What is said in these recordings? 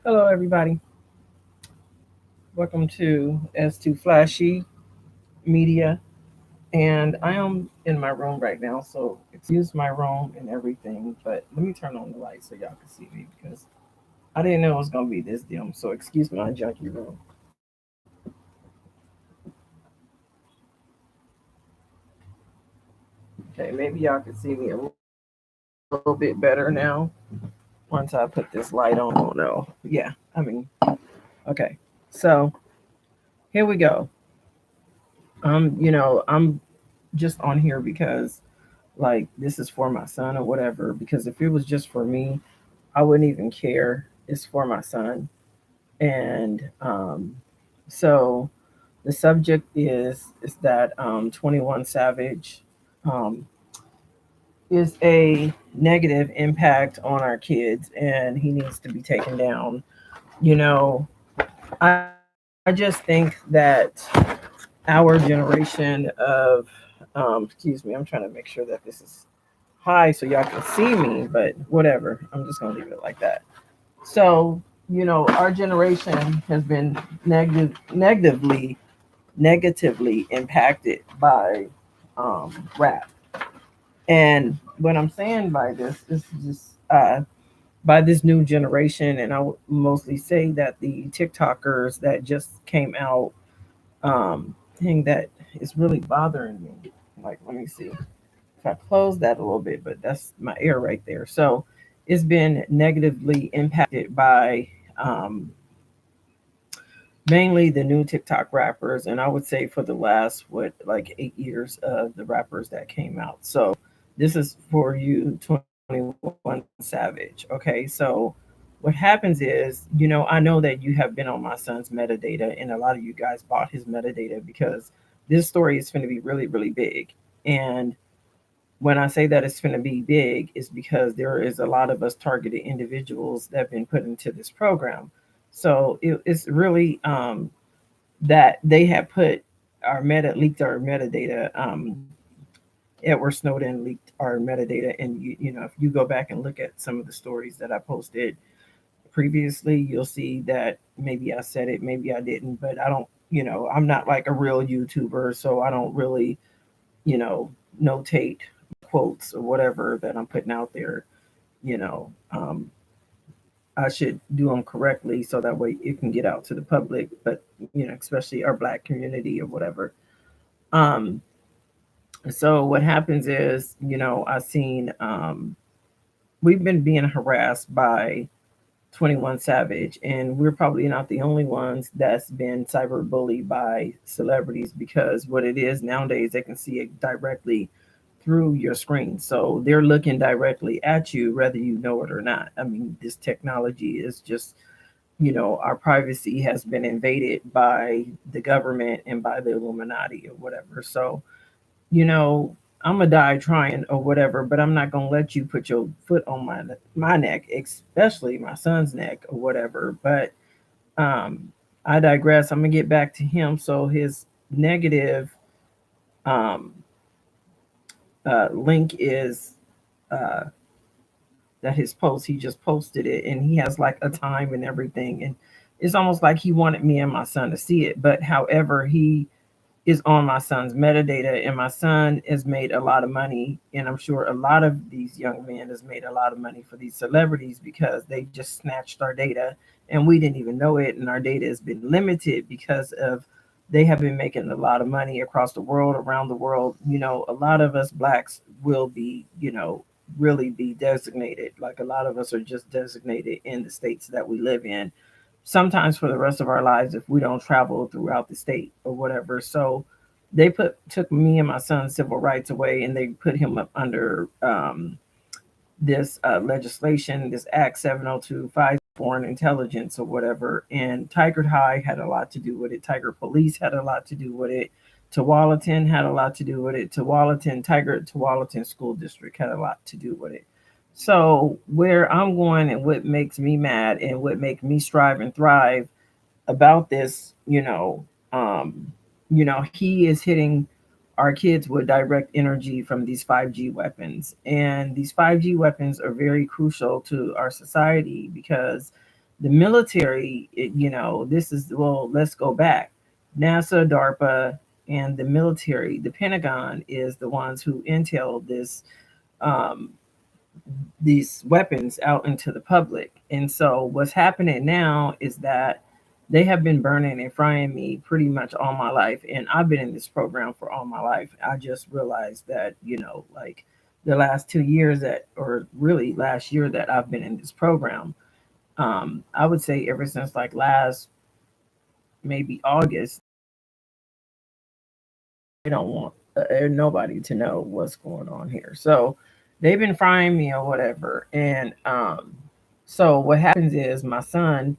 Hello, everybody. Welcome to S2 Flashy Media. And I am in my room right now, so excuse my room and everything. But let me turn on the light so y'all can see me because I didn't know it was going to be this dim. So excuse my junky room. Okay, maybe y'all can see me a little bit better now once I put this light on. Oh, no. Yeah, okay. So here we go. I'm just on here because like this is for my son or whatever, because if it was just for me, I wouldn't even care. It's for my son. And so the subject is that 21 Savage um, is a negative impact on our kids and he needs to be taken down. You know, I just think that our generation of excuse me, I'm trying to make sure that this is high so y'all can see me, but whatever. I'm just gonna leave it like that. So, our generation has been negatively impacted by rap. And what I'm saying by this is just by this new generation, and I would mostly say that the TikTokers that just came out, thing that is really bothering me. Like, let me see if I close that a little bit, but that's my ear right there. So it's been negatively impacted by um, mainly the new TikTok rappers, and I would say for the last what like 8 years of the rappers that came out. So this is for you, 21 Savage. Okay, so what happens is, I know that you have been on my son's metadata, and a lot of you guys bought his metadata because this story is going to be really, really big. And when I say that it's going to be big, is because there is a lot of us targeted individuals that have been put into this program. So it's really that they have put leaked our metadata. Edward Snowden leaked our metadata, and if you go back and look at some of the stories that I posted previously, you'll see that maybe I said it, maybe I didn't, but I don't. I'm not like a real YouTuber, so I don't really you know notate quotes or whatever that I'm putting out there. You know, um, I should do them correctly so that way it can get out to the public, but especially our black community or whatever. Um, so what happens is, I've seen we've been being harassed by 21 Savage, and we're probably not the only ones that's been cyberbullied by celebrities, because what it is nowadays, they can see it directly through your screen. So they're looking directly at you, whether you know it or not. I mean, this technology is just, our privacy has been invaded by the government and by the Illuminati or whatever. So, you know, I'm gonna die trying or whatever, but I'm not gonna let you put your foot on my neck, especially my son's neck or whatever. But um, I digress. I'm gonna get back to him. So his negative um, link is uh, that his post. He just posted it, and he has like a time and everything, and it's almost like he wanted me and my son to see it. But however, he is on my son's metadata, and my son has made a lot of money, and I'm sure a lot of these young men has made a lot of money for these celebrities because they just snatched our data and we didn't even know it, and our data has been limited because of they have been making a lot of money across the world, around the world. A lot of us blacks will be, really be designated, like a lot of us are just designated in the states that we live in, sometimes for the rest of our lives if we don't travel throughout the state or whatever. So they took me and my son's civil rights away, and they put him up under this legislation, this Act 7025, foreign intelligence or whatever. And Tiger High had a lot to do with it. Tiger Police had a lot to do with it. Tualatin had a lot to do with it. Tualatin School District had a lot to do with it. So where I'm going and what makes me mad and what makes me strive and thrive about this, he is hitting our kids with direct energy from these 5G weapons. And these 5G weapons are very crucial to our society because The military, this is, well, let's go back. NASA, DARPA, and the military, the Pentagon is the ones who intel um, these weapons out into the public. And so what's happening now is that they have been burning and frying me pretty much all my life. And I've been in this program for all my life. I just realized that, like the last 2 years that, or really last year that I've been in this program, I would say ever since like last maybe August, they don't want nobody to know what's going on here. So they've been frying me or whatever. And so what happens is my son,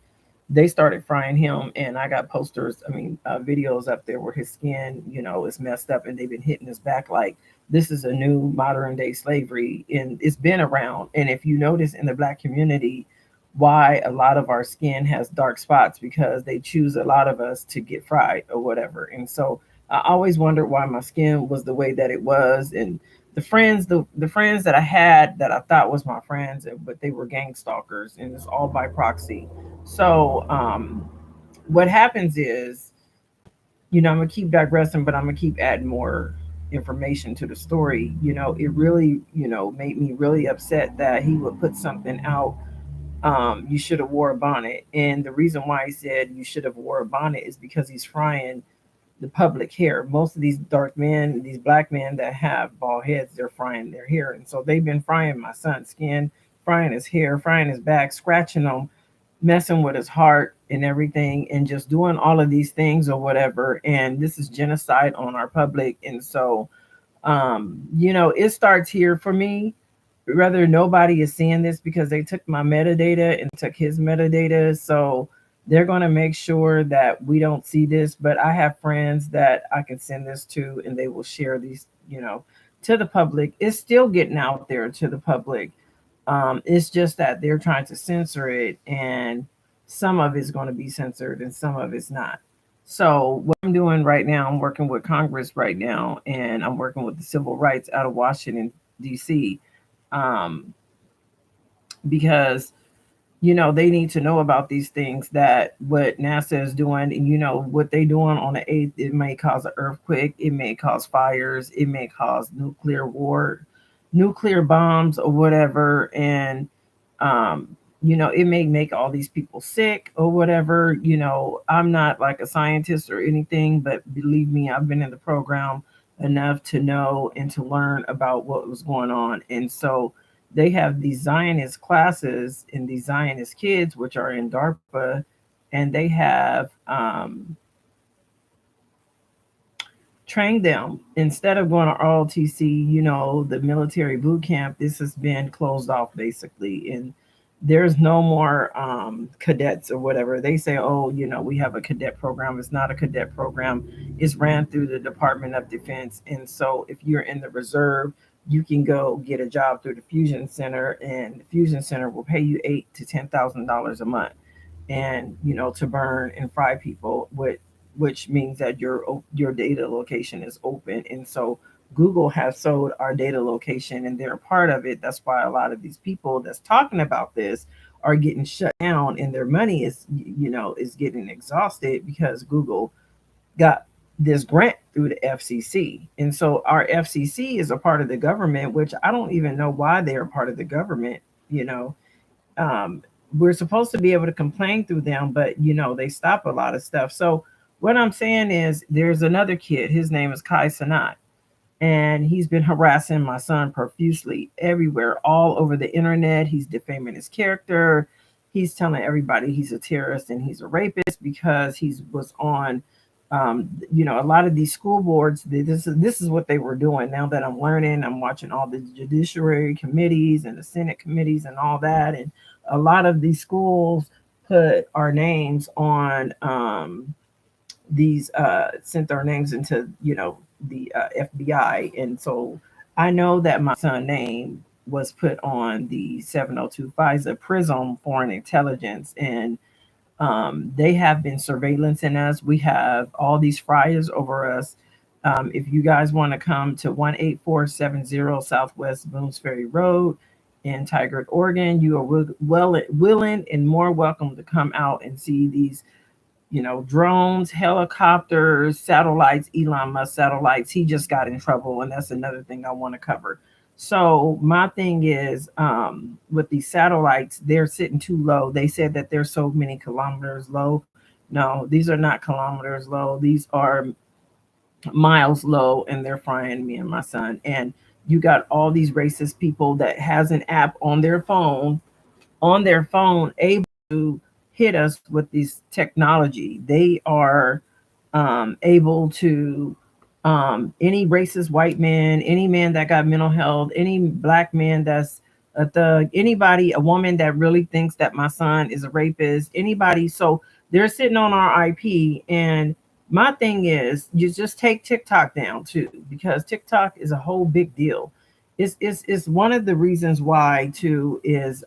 they started frying him, and I got posters, videos up there where his skin, is messed up, and they've been hitting his back like this is a new modern day slavery, and it's been around. And if you notice in the black community, why a lot of our skin has dark spots, because they choose a lot of us to get fried or whatever. And so I always wondered why my skin was the way that it was. And the friends that I had that I thought was my friends, but they were gang stalkers, and it's all by proxy. So what happens is, I'm gonna keep digressing, but I'm gonna keep adding more information to the story. It really, made me really upset that he would put something out. You should have wore a bonnet, and the reason why he said you should have wore a bonnet is because he's frying the public hair. Most of these dark men, these black men that have bald heads, they're frying their hair. And so they've been frying my son's skin, frying his hair, frying his back, scratching him, messing with his heart and everything, and just doing all of these things or whatever. And this is genocide on our public. And so, it starts here for me. Rather, nobody is seeing this because they took my metadata and took his metadata. So they're going to make sure that we don't see this. But I have friends that I can send this to, and they will share these, to the public. It's still getting out there to the public. It's just that they're trying to censor it, and some of it's going to be censored and some of it's not. So what I'm doing right now, I'm working with Congress right now, and I'm working with the civil rights out of Washington D.C. Um, because they need to know about these things, that what NASA is doing, and what they doing on the 8th, it may cause an earthquake, it may cause fires, it may cause nuclear war, nuclear bombs or whatever. And um it may make all these people sick or whatever. I'm not like a scientist or anything, but believe me, I've been in the program enough to know and to learn about what was going on. And so they have these Zionist classes and these Zionist kids, which are in DARPA, and they have trained them instead of going to ROTC, the military boot camp. This has been closed off basically, and there's no more cadets or whatever. They say, oh, we have a cadet program. It's not a cadet program. It's ran through the Department of Defense. And so if you're in the reserve, you can go get a job through the Fusion Center, and the Fusion Center will pay you $8,000 to $10,000 a month, and to burn and fry people, which means that your data location is open. And so Google has sold our data location, and they're a part of it. That's why a lot of these people that's talking about this are getting shut down, and their money is getting exhausted because Google got this grant through the FCC. And so our FCC is a part of the government, which I don't even know why they're a part of the government. you know um, we're supposed to be able to complain through them, but they stop a lot of stuff. So what I'm saying is, there's another kid, his name is Kai Sanat, and he's been harassing my son profusely everywhere, all over the internet. He's defaming his character. He's telling everybody he's a terrorist and he's a rapist because he was on a lot of these school boards. This is what they were doing. Now that I'm learning, I'm watching all the judiciary committees and the Senate committees and all that, and a lot of these schools put our names on these sent our names into the FBI. And so I know that my son's name was put on the 702 FISA PRISM foreign intelligence, and they have been surveillancing us. We have all these fryers over us. If you guys want to come to 18470 Southwest Boones Ferry Road in Tigard, Oregon, you are willing and more welcome to come out and see these, drones, helicopters, satellites, Elon Musk satellites. He just got in trouble, and that's another thing I want to cover. So my thing is, with these satellites, they're sitting too low. They said that they're so many kilometers low. No, these are not kilometers low. These are miles low, and they're frying me and my son. And you got all these racist people that has an app on their phone able to hit us with this technology. They are able to, any racist white man, any man that got mental health, any black man that's a thug, anybody, a woman that really thinks that my son is a rapist, anybody. So they're sitting on our IP. And my thing is, you just take TikTok down too, because TikTok is a whole big deal. It's one of the reasons why too is,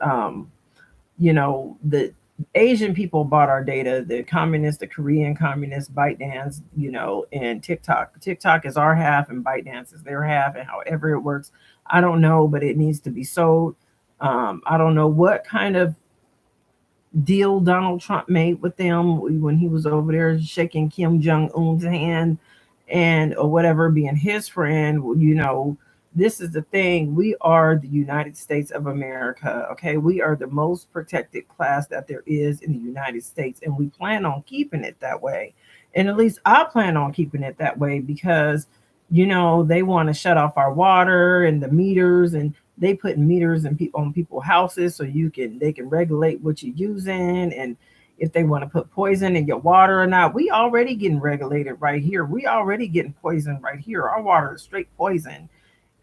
the Asian people bought our data, the communists, the Korean communists, ByteDance, and TikTok. TikTok is our half and ByteDance is their half, and however it works, I don't know, but it needs to be sold. I don't know what kind of deal Donald Trump made with them when he was over there shaking Kim Jong Un's hand, and or whatever, being his friend. This is the thing. We are the United States of America. Okay, we are the most protected class that there is in the United States, and we plan on keeping it that way. And at least I plan on keeping it that way because they want to shut off our water and the meters, and they put meters in on people's houses so they can regulate what you're using, and if they want to put poison in your water or not. We already getting regulated right here. We already getting poison right here. Our water is straight poison.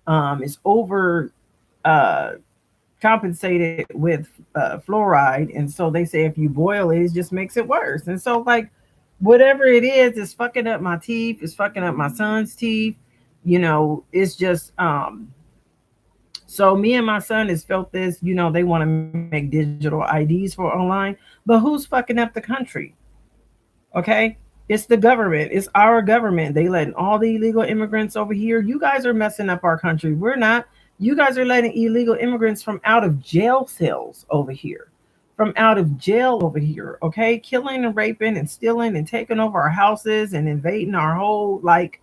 It's over uh, compensated with fluoride, and so they say if you boil it, it just makes it worse. And so, like, whatever it is fucking up my teeth. It's fucking up my son's teeth. It's just, so me and my son has felt this. They want to make digital IDs for online, but who's fucking up the country? Okay, it's the government. It's our government. They letting all the illegal immigrants over here. You guys are messing up our country. We're not. You guys are letting illegal immigrants from out of jail cells over here, from out of jail over here. Okay, killing and raping and stealing and taking over our houses and invading our whole, like,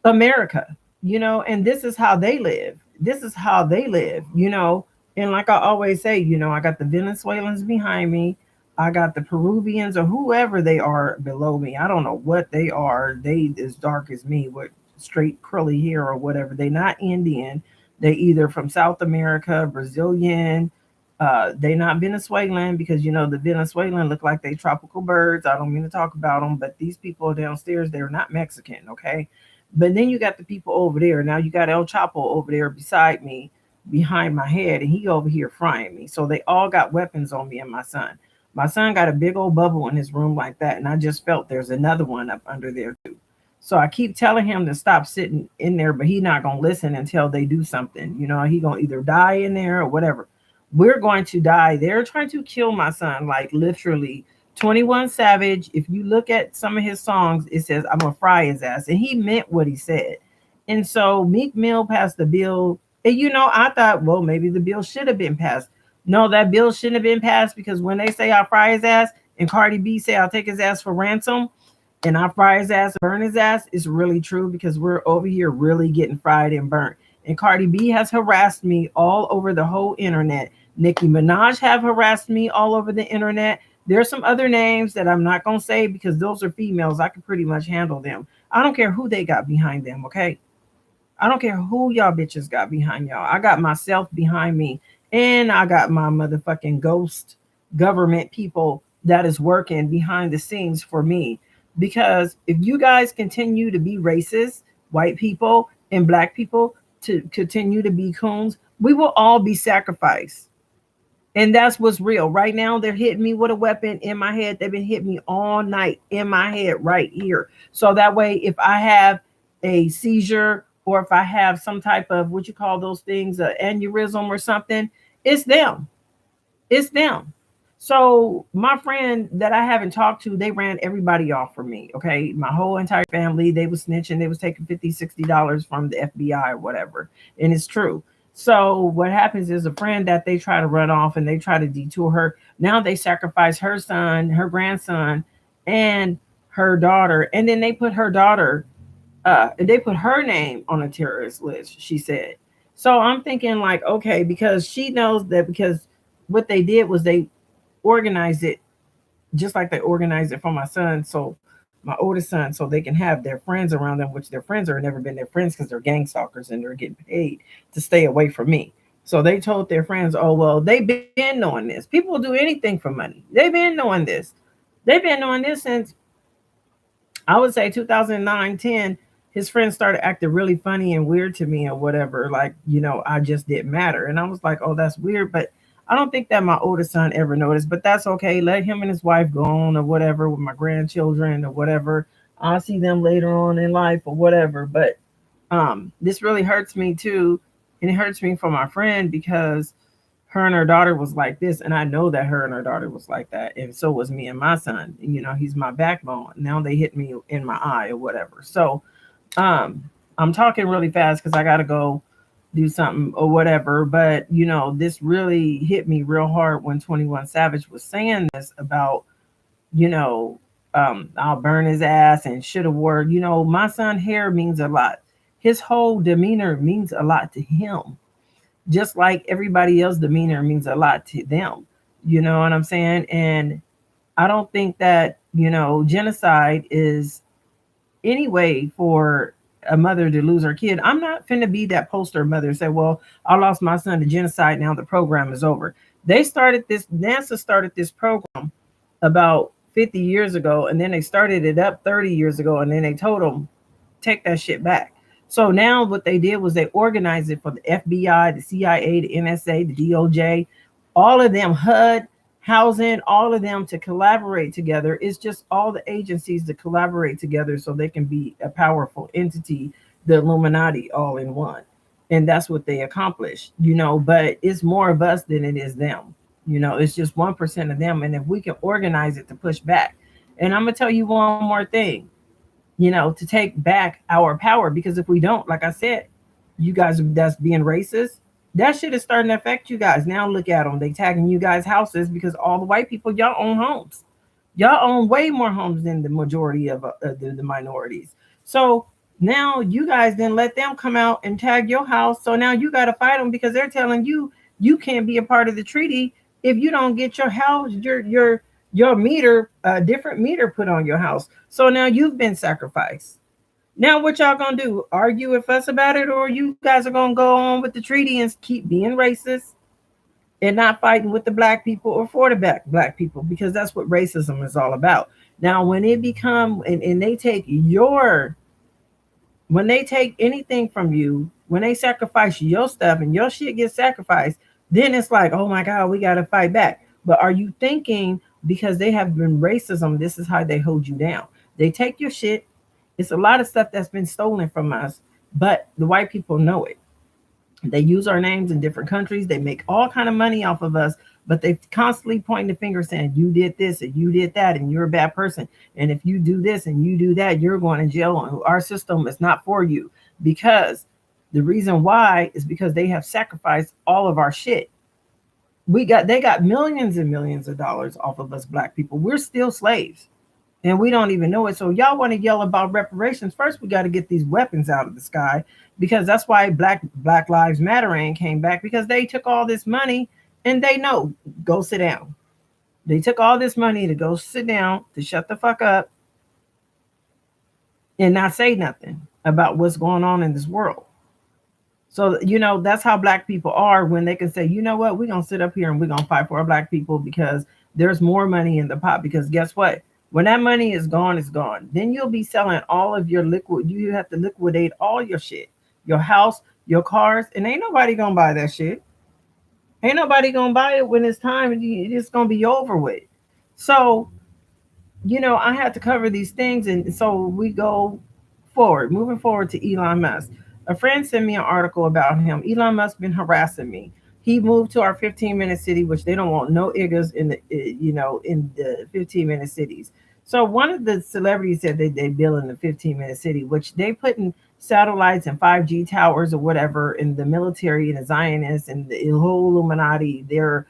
America, and this is how they live. This is how they live. And like I always say, I got the Venezuelans behind me. I got the Peruvians or whoever they are below me. I don't know what they are. They as dark as me with straight curly hair or whatever. They not Indian. They either from South America, Brazilian. They not Venezuelan because the Venezuelan look like they tropical birds. I don't mean to talk about them, but these people downstairs, they're not Mexican, okay? But then you got the people over there. Now you got El Chapo over there beside me, behind my head, and he over here frying me. So they all got weapons on me and my son. My son got a big old bubble in his room like that, and I just felt there's another one up under there too. So I keep telling him to stop sitting in there, but he not gonna listen until they do something. He gonna either die in there or whatever. We're going to die. They're trying to kill my son, like literally. 21 Savage, if you look at some of his songs, it says, I'm gonna fry his ass. And he meant what he said. And so Meek Mill passed the bill. And I thought, well, maybe the bill should have been passed. No, that bill shouldn't have been passed because when they say I'll fry his ass and Cardi B say I'll take his ass for ransom and I'll fry his ass, burn his ass, it's really true because we're over here really getting fried and burnt. And Cardi B has harassed me all over the whole internet. Nicki Minaj have harassed me all over the internet. There's some other names that I'm not going to say because those are females. I can pretty much handle them. I don't care who they got behind them, okay? I don't care who y'all bitches got behind y'all. I got myself behind me, and I got my motherfucking ghost government people that is working behind the scenes for me. Because if you guys continue to be racist, white people and black people to continue to be coons, we will all be sacrificed. And that's what's real. Right now, they're hitting me with a weapon in my head. They've been hitting me all night in my head right here. So that way, if I have a seizure or if I have some type of what you call those things, an aneurysm or something, it's them. It's them. So my friend that I haven't talked to, they ran everybody off for me. Okay. My whole entire family, they was snitching. They was taking $50, $60 from the FBI or whatever. And it's true. So what happens is a friend that they try to run off and they try to detour her. Now they sacrifice her son, her grandson, and her daughter, and then they put her daughter, and they put her name on a terrorist list. She said. So I'm thinking like, okay, because she knows that because what they did was they organized it just like they organized it for my son, so my oldest son, so they can have their friends around them, which their friends are never been their friends because they're gang stalkers and they're getting paid to stay away from me. So they told their friends, oh well, they've been knowing this. People will do anything for money. They've been knowing this. They've been knowing this since I would say 2009, 10. His friends started acting really funny and weird to me or whatever. Like, I just didn't matter. And I was like, oh, that's weird. But I don't think that my oldest son ever noticed, but that's okay. Let him and his wife go on or whatever with my grandchildren or whatever. I'll see them later on in life or whatever. But this really hurts me too. And it hurts me for my friend because her and her daughter was like this, and I know that her and her daughter was like that, and so was me and my son. He's my backbone. Now they hit me in my eye or whatever. So um I'm talking really fast because I gotta go do something or whatever. But this really hit me real hard when 21 Savage was saying this about, you know, I'll burn his ass and should have wore, my son hair means a lot. His whole demeanor means a lot to him, just like everybody else demeanor means a lot to them. You know what I'm saying? And I don't think that, genocide is any way for a mother to lose her kid. I'm not finna be that poster mother and say, well, I lost my son to genocide. Now the program is over. NASA started this program about 50 years ago, and then they started it up 30 years ago, and then they told them, take that shit back. So now what they did was they organized it for the FBI, the CIA, the NSA, the DOJ, all of them, HUD, housing, all of them to collaborate together. It's just all the agencies to collaborate together so they can be a powerful entity, the Illuminati, all in one. And that's what they accomplished, but it's more of us than it is them. It's just 1% of them. And if we can organize it to push back. And I'm going to tell you one more thing, to take back our power. Because if we don't, like I said, you guys that's being racist, that shit is starting to affect you guys. Now look at them. They tagging you guys' houses because all the white people, y'all own homes. Y'all own way more homes than the majority of the minorities. So now you guys then let them come out and tag your house. So now you got to fight them because they're telling you you can't be a part of the treaty if you don't get your house, your meter, different meter put on your house. So now you've been sacrificed. Now what y'all gonna do? Argue with us about it, or you guys are gonna go on with the treaty and keep being racist and not fighting with the black people or for the black people, because that's what racism is all about. Now when it become and they take your when they take anything from you, when they sacrifice your stuff and your shit gets sacrificed, then it's like, oh my God, we got to fight back. But are you thinking because they have been racism, this is how they hold you down? They take your shit. It's a lot of stuff that's been stolen from us, but the white people know it. They use our names in different countries. They make all kind of money off of us, but they constantly pointing the finger saying, you did this and you did that and you're a bad person. And if you do this and you do that, you're going to jail. And our system is not for you, because the reason why is because they have sacrificed all of our shit. They got millions and millions of dollars off of us black people. We're still slaves and we don't even know it. So y'all want to yell about reparations. First, we got to get these weapons out of the sky, because that's why Black Lives Matter ain't came back, because they took all this money and they know, go sit down. They took all this money to go sit down, to shut the fuck up and not say nothing about what's going on in this world. So, that's how black people are when they can say, you know what, we're going to sit up here and we're going to fight for our black people because there's more money in the pot. Because guess what? When that money is gone, it's gone. Then you'll be selling all of your liquid. You have to liquidate all your shit, your house, your cars, and ain't nobody going to buy that shit. Ain't nobody going to buy it when it's time. It's going to be over with. So, I had to cover these things. And so we go forward, moving forward to Elon Musk. A friend sent me an article about him. Elon Musk been harassing me. He moved to our 15-minute city, which they don't want no iggas in the in the 15-minute cities. So one of the celebrities said they build in the 15-minute city, which they putting satellites and 5G towers or whatever, and the military and the Zionists and the whole Illuminati, they're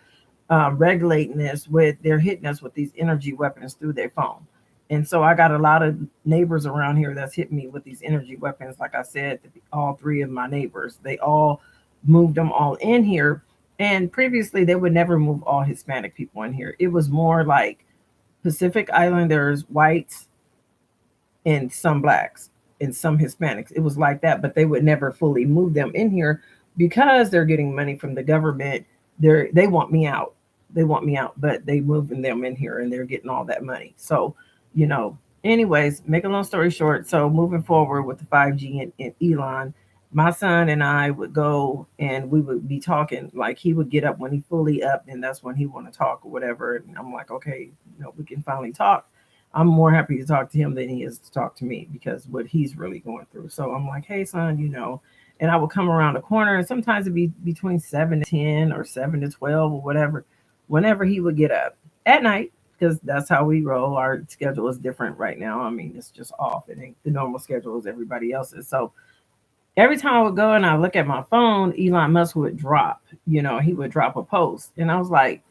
regulating this with, they're hitting us with these energy weapons through their phone. And so I got a lot of neighbors around here that's hitting me with these energy weapons. Like I said, all three of my neighbors, they all moved them all in here. And previously, they would never move all Hispanic people in here. It was more like Pacific Islanders, whites, and some blacks and some Hispanics. It was like that, but they would never fully move them in here because they're getting money from the government. They want me out. They want me out, but they moving them in here and they're getting all that money. So, you know, anyways, make a long story short. So moving forward with the 5G and Elon, my son and I would go and we would be talking. Like he would get up when he fully up, and that's when he want to talk or whatever. And I'm like, okay, we can finally talk. I'm more happy to talk to him than he is to talk to me because what he's really going through. So I'm like, hey, son, and I would come around the corner, and sometimes it'd be between 7 to 10 or 7 to 12 or whatever, whenever he would get up at night, because that's how we roll. Our schedule is different right now. I mean, it's just off. It ain't the normal schedule as everybody else's. So every time I would go and I look at my phone, Elon Musk would drop, he would drop a post. And I was like,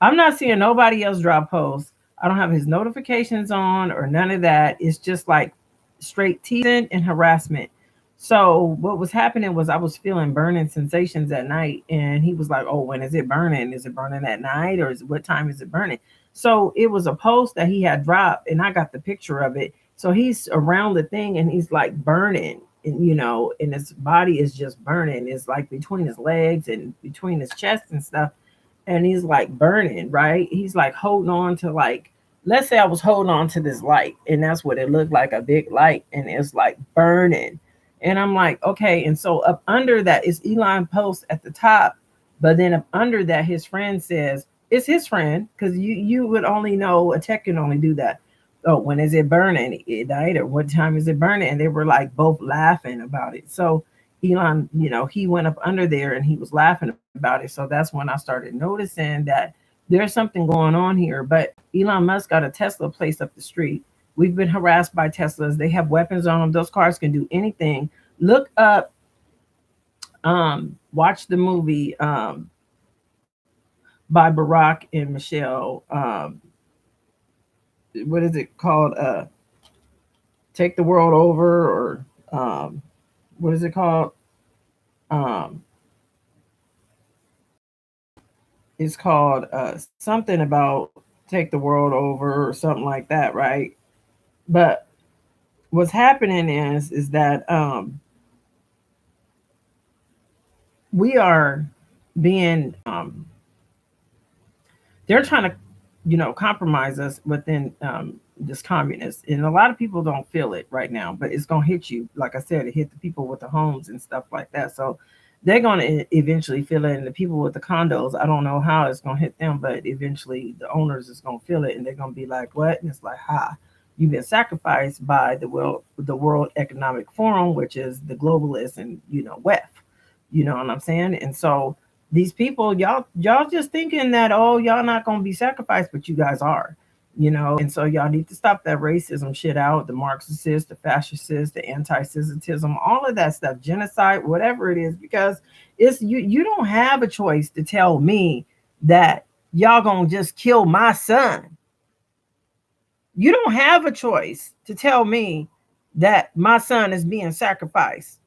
I'm not seeing nobody else drop posts. I don't have his notifications on or none of that. It's just like straight teasing and harassment. So what was happening was I was feeling burning sensations at night, and he was like, "Oh, when is it burning? Is it burning at night, or what time is it burning?" So it was a post that he had dropped, and I got the picture of it. So he's around the thing, and he's like burning, and and his body is just burning. It's like between his legs and between his chest and stuff, and he's like burning, right? He's like holding on to, like, let's say I was holding on to this light, and that's what it looked like, a big light, and it's like burning. And I'm like, okay. And so up under that is Elon post at the top, but then up under that, his friend says it's his friend, because you would only know, a tech can only do that. Oh, when is it burning at night, or what time is it burning? And they were like both laughing about it. So Elon, he went up under there and he was laughing about it. So that's when I started noticing that there's something going on here. But Elon Musk got a Tesla place up the street. We've been harassed by Teslas. They have weapons on them. Those cars can do anything. Look up, watch the movie by Barack and Michelle. What is it called? Take the World Over, or what is it called? Um, it's called something about take the world over or something like that, right? But what's happening is that we are being they're trying to compromise us within this communist, and a lot of people don't feel it right now, but it's going to hit you. Like I said, it hit the people with the homes and stuff like that, so they're going to eventually feel it. And the people with the condos, I don't know how it's going to hit them, but eventually the owners is going to feel it, and they're going to be like, what? And it's like, ha, you've been sacrificed by the World Economic Forum, which is the globalists, and WEF, you know what I'm saying? And so these people, y'all just thinking that, oh, y'all not gonna be sacrificed, but you guys are, and so y'all need to stop that racism shit out, the Marxists, the fascists, the anti-Semitism, all of that stuff, genocide, whatever it is, because it's you don't have a choice to tell me that y'all gonna just kill my son. You don't have a choice to tell me that my son is being sacrificed.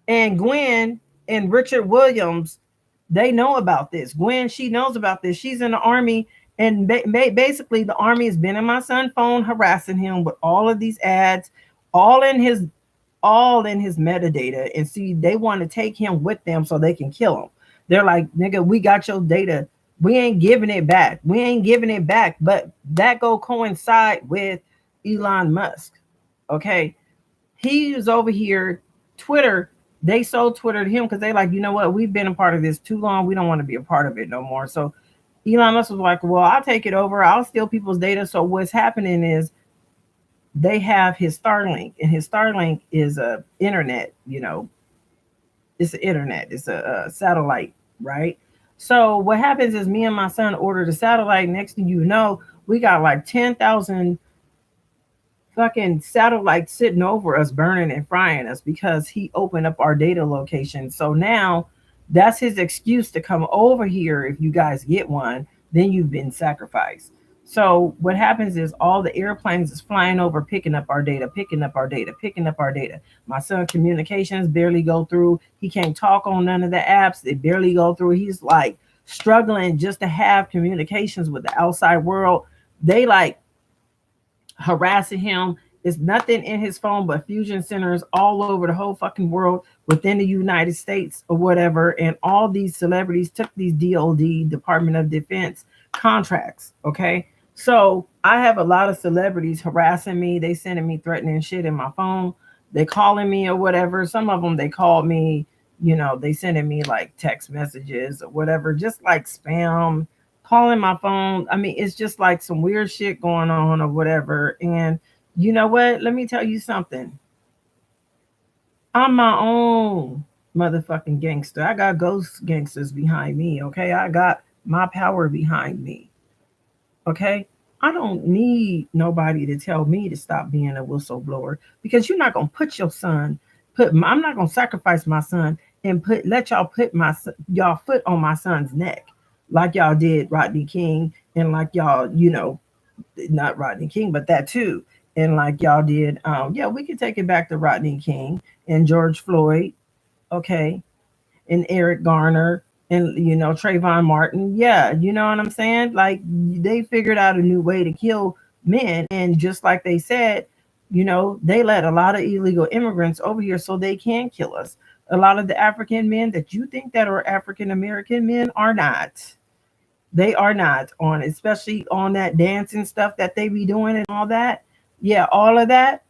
And Gwen and Richard Williams, they know about this. Gwen, she knows about this. She's in the army, and basically the army has been in my son's phone harassing him with all of these ads, all in his metadata. And see, they want to take him with them so they can kill him. They're like, nigga, we got your data. We ain't giving it back. We ain't giving it back. But that go coincide with Elon Musk. Okay. He was over here, Twitter. They sold Twitter to him because they like, you know what? We've been a part of this too long. We don't want to be a part of it no more. So Elon Musk was like, well, I'll take it over. I'll steal people's data. So what's happening is they have his Starlink, and his Starlink is a internet, it's an internet. It's a satellite, right? So what happens is me and my son ordered a satellite. Next thing you know, we got like 10,000 fucking satellite sitting over us, burning and frying us because he opened up our data location. So now that's his excuse to come over here. If you guys get one, then you've been sacrificed. So what happens is all the airplanes is flying over, picking up our data, picking up our data, picking up our data. My son communications barely go through. He can't talk on none of the apps. They barely go through. He's like struggling just to have communications with the outside world. They like harassing him. There's nothing in his phone but fusion centers all over the whole fucking world within the United States or whatever. And all these celebrities took these DOD, Department of Defense contracts. Okay. So I have a lot of celebrities harassing me. They sending me threatening shit in my phone. They calling me or whatever. Some of them they called me, they sending me like text messages or whatever, just like spam calling my phone. I mean, it's just like some weird shit going on or whatever. And you know what? Let me tell you something. I'm my own motherfucking gangster. I got ghost gangsters behind me. Okay. I got my power behind me. Okay. I don't need nobody to tell me to stop being a whistleblower because you're not gonna put your son I'm not gonna sacrifice my son and let y'all put y'all foot on my son's neck like y'all did Rodney King and like y'all, not Rodney King, but that too. And like y'all did, yeah, we can take it back to Rodney King and George Floyd, okay, and Eric Garner and Trayvon Martin. Yeah, you know what I'm saying? Like they figured out a new way to kill men, and just like they said, they let a lot of illegal immigrants over here so they can kill us. A lot of the African men that you think that are African American men are not. They are not on, especially on that dancing stuff that they be doing and all that. Yeah, all of that.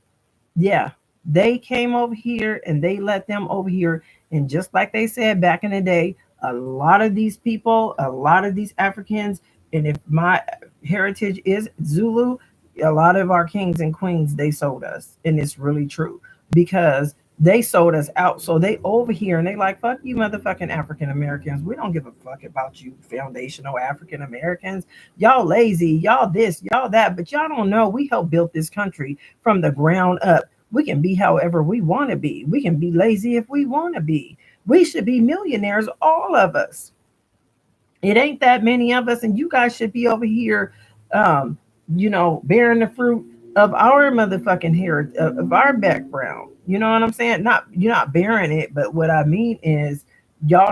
Yeah, they came over here and they let them over here. And just like they said back in the day, a lot of these people, a lot of these Africans, and if my heritage is Zulu, a lot of our kings and queens, they sold us. And it's really true because they sold us out. So they over here and they like, fuck you, motherfucking African Americans. We don't give a fuck about you, foundational African Americans. Y'all lazy, y'all this, y'all that, but y'all don't know we helped build this country from the ground up. We can be however we want to be. We can be lazy if we want to be. We should be millionaires, all of us. It ain't that many of us, and you guys should be over here, um, bearing the fruit of our motherfucking heritage, of our background. You know what I'm saying? Not you're not bearing it, but what I mean is y'all